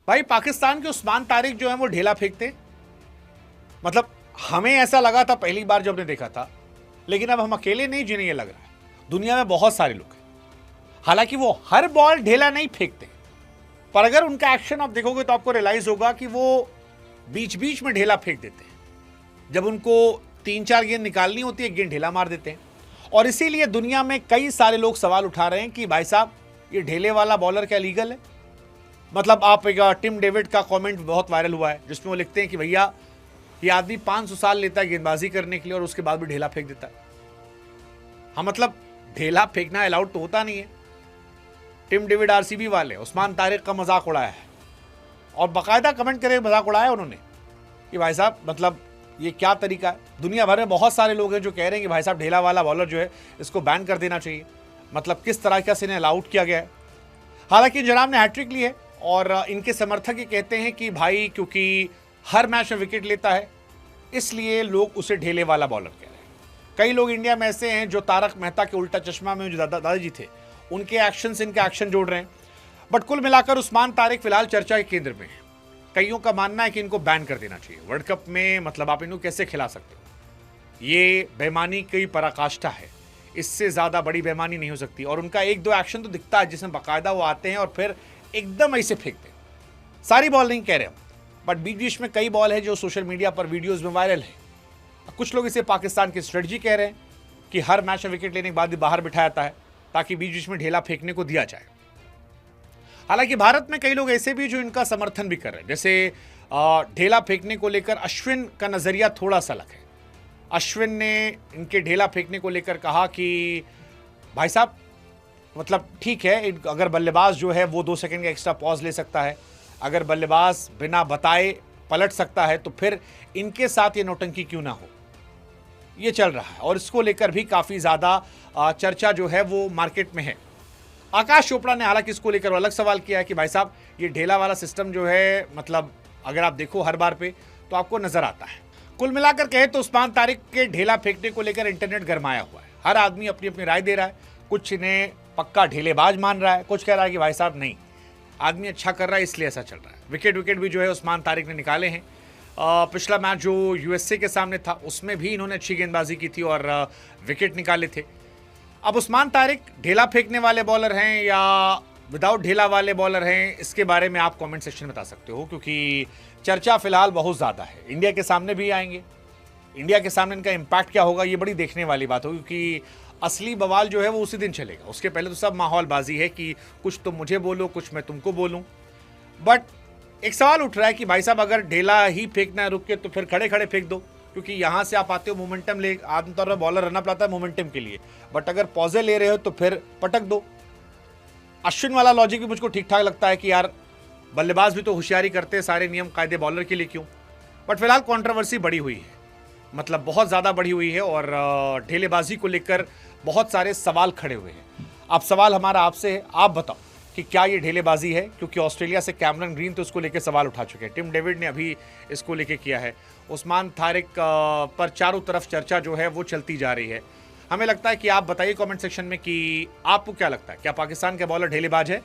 भाई पाकिस्तान के उस्मान तारिक जो है वो ढेला फेंकते, मतलब हमें ऐसा लगा था पहली बार जब हमने देखा था, लेकिन अब हम अकेले नहीं जिन्हें ये लग रहा है, दुनिया में बहुत सारे लोग हैं। हालांकि वो हर बॉल ढेला नहीं फेंकते, पर अगर उनका एक्शन आप देखोगे तो आपको रियलाइज होगा कि वो बीच बीच में ढेला फेंक देते हैं। जब उनको 3-4 गेंद निकालनी होती है, एक गेंद ढेला मार देते हैं। और इसीलिए दुनिया में कई सारे लोग सवाल उठा रहे हैं कि भाई साहब ये ढेले वाला बॉलर क्या लीगल है। मतलब आप एक टिम डेविड का कमेंट बहुत वायरल हुआ है जिसमें वो लिखते हैं कि भैया ये आदमी 500 साल लेता है गेंदबाजी करने के लिए और उसके बाद भी ढेला फेंक देता है। हाँ, मतलब ढेला फेंकना अलाउड तो होता नहीं है। टिम डेविड आरसीबी वाले उस्मान तारिक का मजाक उड़ाया है और बाकायदा कमेंट करके मजाक उड़ाया उन्होंने कि भाई साहब मतलब ये क्या तरीका है। दुनिया भर में बहुत सारे लोग हैं जो कह रहे हैं कि भाई साहब ढेला वाला बॉलर जो है इसको बैन कर देना चाहिए। मतलब किस तरह का से इन्हें अलाउट किया गया है। हालांकि जनाब ने हैट्रिक ली है और इनके समर्थक ये कहते हैं कि भाई क्योंकि हर मैच में विकेट लेता है इसलिए लोग उसे ढेले वाला बॉलर कह रहे हैं। कई लोग इंडिया में ऐसे हैं जो तारक मेहता के उल्टा चश्मा में जो दादाजी थे उनके एक्शन से इनके एक्शन जोड़ रहे हैं। बट कुल मिलाकर उस्मान तारिक फिलहाल चर्चा के केंद्र में है। कईयों का मानना है कि इनको बैन कर देना चाहिए वर्ल्ड कप में। मतलब आप इनको कैसे खिला सकते हो, ये बेईमानी की पराकाष्ठा है, इससे ज्यादा बड़ी बेईमानी नहीं हो सकती। और उनका 1-2 एक्शन तो दिखता है जिसमें बाकायदा वो आते हैं और फिर एकदम ऐसे फेंकते हैं। सारी बॉल नहीं कह रहे हम, बट बीच बीच में कई बॉल है जो सोशल मीडिया पर वीडियोस में वायरल है। कुछ लोग इसे पाकिस्तान की स्ट्रेटजी कह रहे हैं कि हर मैच में विकेट लेने के बाद बाहर बिठाया जाता है ताकि बीच बीच में ढेला फेंकने को दिया जाए। हालांकि भारत में कई लोग ऐसे भी जो इनका समर्थन भी कर रहे हैं, जैसे ढेला फेंकने को लेकर अश्विन का नजरिया थोड़ा सा अलग है। अश्विन ने इनके ढेला फेंकने को लेकर कहा कि भाई साहब मतलब ठीक है, अगर बल्लेबाज जो है वो 2 सेकंड का एक्स्ट्रा पॉज ले सकता है, अगर बल्लेबाज बिना बताए पलट सकता है तो फिर इनके साथ ये नौटंकी क्यों ना हो। ये चल रहा है और इसको लेकर भी काफी ज्यादा चर्चा जो है वो मार्केट में है। आकाश चोपड़ा ने हालांकि इसको लेकर अलग सवाल किया है कि भाई साहब ये ढेला वाला सिस्टम जो है मतलब अगर आप देखो हर बार पे तो आपको नजर आता है। कुल मिलाकर कहे तो उस्मान तारिक के ढेला फेंकने को लेकर इंटरनेट गरमाया हुआ है। हर आदमी अपनी अपनी राय दे रहा है। कुछ इन्हें पक्का ढेलेबाज मान रहा है, कुछ कह रहा है कि भाई साहब नहीं आदमी अच्छा कर रहा है इसलिए ऐसा चल रहा है। विकेट भी जो है उस्मान तारिक ने निकाले हैं। पिछला मैच जो यूएसए के सामने था उसमें भी इन्होंने अच्छी गेंदबाजी की थी और विकेट निकाले थे। अब उस्मान तारिक ढेला फेंकने वाले बॉलर हैं या विदाउट ढेला वाले बॉलर हैं, इसके बारे में आप कमेंट सेक्शन में बता सकते हो, क्योंकि चर्चा फिलहाल बहुत ज़्यादा है। इंडिया के सामने भी आएंगे, इंडिया के सामने इनका इम्पैक्ट क्या होगा ये बड़ी देखने वाली बात होगी, क्योंकि असली बवाल जो है वो उसी दिन चलेगा। उसके पहले तो सब माहौलबाजी है कि कुछ तुम मुझे बोलो कुछ मैं तुमको बोलूँ। बट एक सवाल उठ रहा है कि भाई साहब अगर ढेला ही फेंकना रुक के तो फिर खड़े खड़े फेंक दो, क्योंकि यहाँ से आप आते हो मोमेंटम ले, आमतौर पर बॉलर रन अप लाता है मोमेंटम के लिए, बट अगर पॉजे ले रहे हो तो फिर पटक दो। अश्विन वाला लॉजिक भी मुझको ठीक ठाक लगता है कि यार बल्लेबाज भी तो होशियारी करते हैं, सारे नियम कायदे बॉलर के लिए क्यों। बट फिलहाल कंट्रोवर्सी बढ़ी हुई है, मतलब बहुत ज़्यादा बढ़ी हुई है और ढेलेबाजी को लेकर बहुत सारे सवाल खड़े हुए हैं। अब सवाल हमारा आपसे है, आप बताओ कि क्या ये ढेलेबाजी है, क्योंकि ऑस्ट्रेलिया से कैमरन ग्रीन तो इसको लेकर सवाल उठा चुके हैं, टिम डेविड ने अभी इसको लेकर किया है, उस्मान तारिक पर चारों तरफ चर्चा जो है वो चलती जा रही है। हमें लगता है कि आप बताइए कमेंट सेक्शन में कि आपको क्या लगता है, क्या पाकिस्तान का बॉलर ढेलेबाज है।